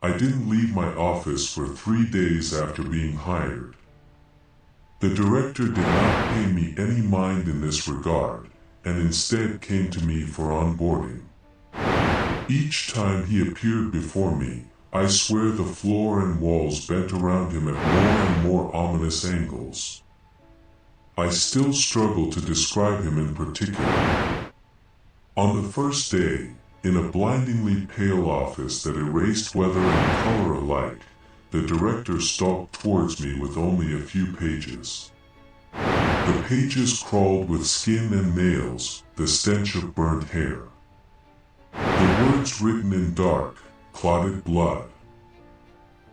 I didn't leave my office for 3 days after being hired. The director did not pay me any mind in this regard, and instead came to me for onboarding. Each time he appeared before me, I swear the floor and walls bent around him at more and more ominous angles. I still struggle to describe him in particular. On the first day, in a blindingly pale office that erased weather and color alike, the director stalked towards me with only a few pages. The pages crawled with skin and nails, the stench of burnt hair. The words written in dark, clotted blood.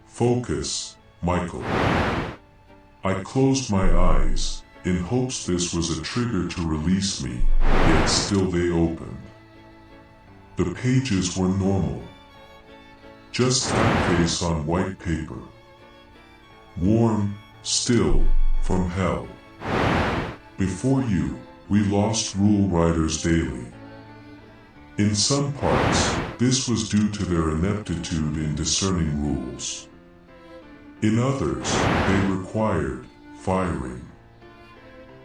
Focus, Michael. I closed my eyes, in hopes this was a trigger to release me, yet still they opened. The pages were normal. Just typeface on white paper. Warm, still, from hell. Before you, we lost rule writers daily. In some parts, this was due to their ineptitude in discerning rules. In others, they required firing.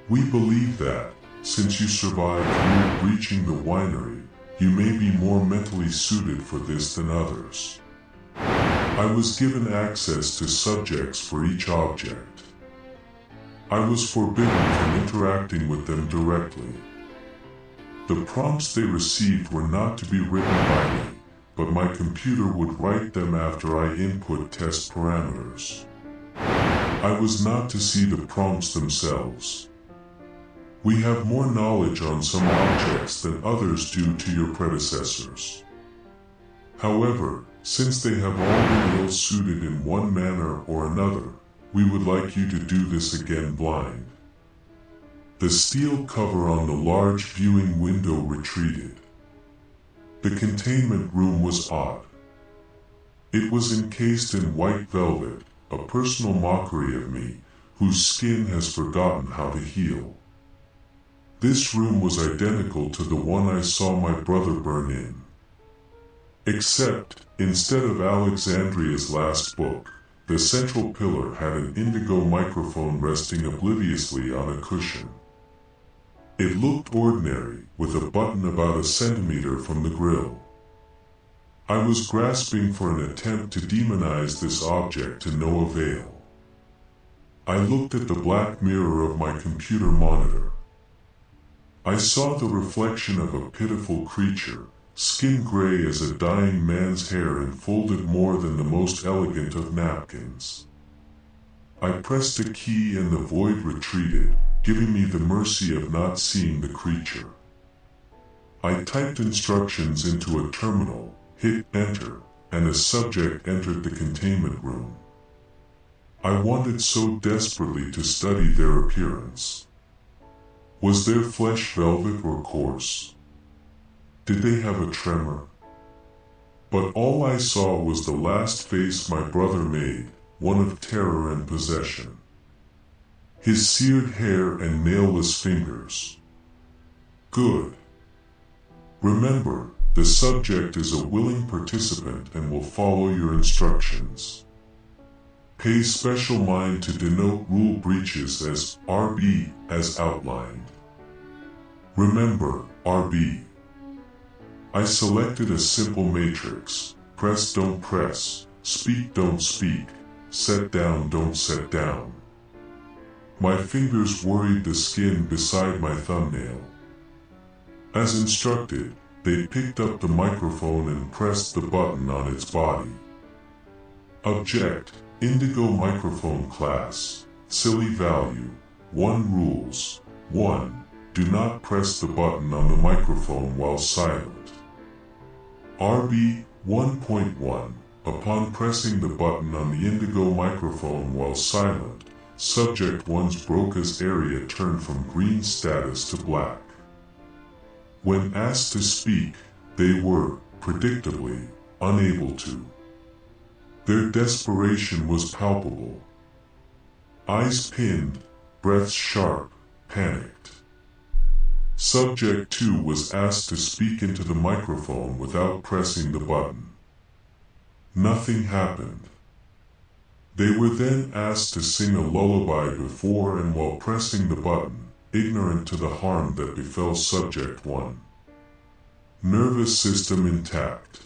We believe that, since you survived rule breaching the winery, you may be more mentally suited for this than others. I was given access to subjects for each object. I was forbidden from interacting with them directly. The prompts they received were not to be written by me, but my computer would write them after I input test parameters. I was not to see the prompts themselves. We have more knowledge on some objects than others do to your predecessors. However, since they have all been ill-suited in one manner or another, we would like you to do this again blind. The steel cover on the large viewing window retreated. The containment room was odd. It was encased in white velvet, a personal mockery of me, whose skin has forgotten how to heal. This room was identical to the one I saw my brother burn in. Except, instead of Alexandria's last book, the central pillar had an indigo microphone resting obliviously on a cushion. It looked ordinary, with a button about a centimeter from the grill. I was grasping for an attempt to demonize this object to no avail. I looked at the black mirror of my computer monitor. I saw the reflection of a pitiful creature, skin gray as a dying man's hair and folded more than the most elegant of napkins. I pressed a key and the void retreated, giving me the mercy of not seeing the creature. I typed instructions into a terminal, hit enter, and a subject entered the containment room. I wanted so desperately to study their appearance. Was their flesh velvet or coarse? Did they have a tremor? But all I saw was the last face my brother made, one of terror and possession. His seared hair and nailless fingers. Good. Remember, the subject is a willing participant and will follow your instructions. Pay special mind to denote rule breaches as RB as outlined. Remember, RB. I selected a simple matrix: press don't press, speak don't speak, set down don't set down. My fingers worried the skin beside my thumbnail. As instructed, they picked up the microphone and pressed the button on its body. Object, indigo microphone class, silly value, 1 rules, 1. Do not press the button on the microphone while silent. RB 1.1. Upon pressing the button on the indigo microphone while silent, subject 1's broca's area turned from green status to black. When asked to speak, they were, predictably, unable to. Their desperation was palpable. Eyes pinned, breaths sharp, panicked. Subject 2 was asked to speak into the microphone without pressing the button. Nothing happened. They were then asked to sing a lullaby before and while pressing the button, ignorant to the harm that befell subject 1. Nervous system intact.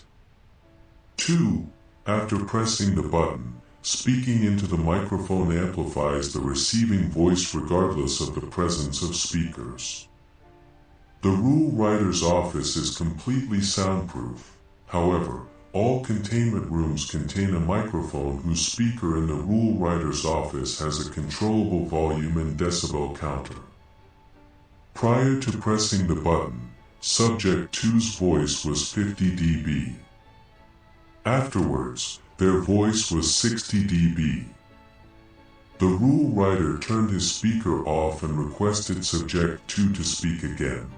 2. After pressing the button, speaking into the microphone amplifies the receiving voice regardless of the presence of speakers. The rule writer's office is completely soundproof. However, all containment rooms contain a microphone whose speaker in the rule writer's office has a controllable volume and decibel counter. Prior to pressing the button, subject 2's voice was 50 dB. Afterwards, their voice was 60 dB. The rule writer turned his speaker off and requested subject 2 to speak again.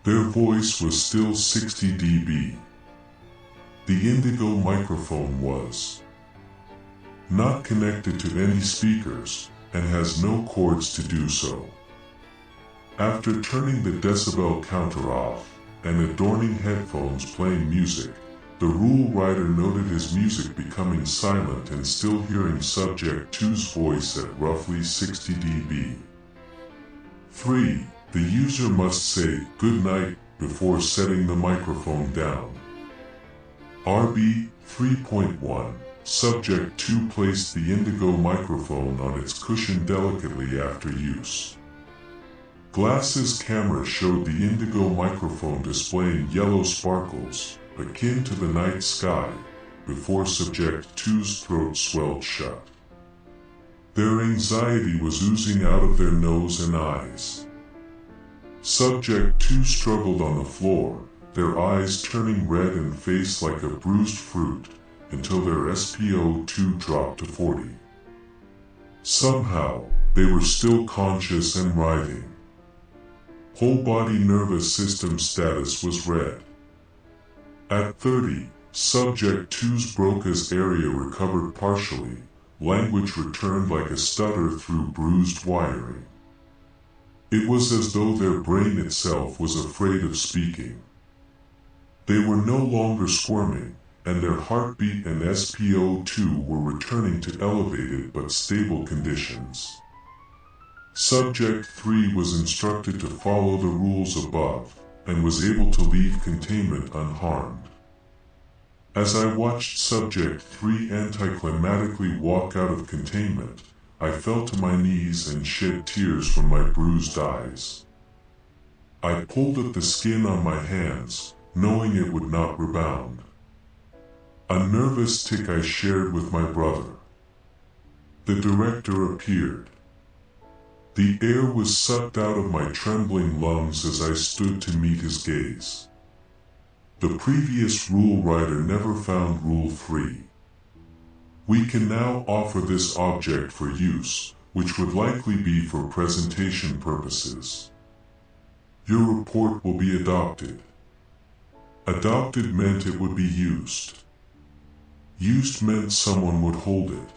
Their voice was still 60 dB. The indigo microphone was not connected to any speakers and has no cords to do so. After turning the decibel counter off and adorning headphones playing music, the rule writer noted his music becoming silent and still hearing subject 2's voice at roughly 60 dB. 3. The user must say "good night" before setting the microphone down. RB 3.1. Subject 2 placed the indigo microphone on its cushion delicately after use. Glass's camera showed the indigo microphone displaying yellow sparkles, akin to the night sky, before subject 2's throat swelled shut. Their anxiety was oozing out of their nose and eyes. Subject 2 struggled on the floor, their eyes turning red and face like a bruised fruit, until their SpO2 dropped to 40. Somehow, they were still conscious and writhing. Whole body nervous system status was red. At 30, subject 2's Broca's area recovered partially, language returned like a stutter through bruised wiring. It was as though their brain itself was afraid of speaking. They were no longer squirming, and their heartbeat and SpO2 were returning to elevated but stable conditions. Subject 3 was instructed to follow the rules above, and was able to leave containment unharmed. As I watched subject 3 anticlimatically walk out of containment, I fell to my knees and shed tears from my bruised eyes. I pulled at the skin on my hands, knowing it would not rebound. A nervous tic I shared with my brother. The director appeared. The air was sucked out of my trembling lungs as I stood to meet his gaze. The previous rule writer never found Rule 3. We can now offer this object for use, which would likely be for presentation purposes. Your report will be adopted. Adopted meant it would be used. Used meant someone would hold it.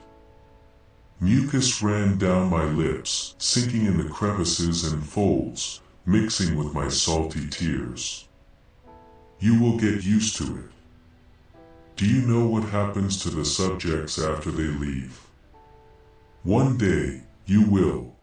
Mucus ran down my lips, sinking in the crevices and folds, mixing with my salty tears. You will get used to it. Do you know what happens to the subjects after they leave? One day, you will.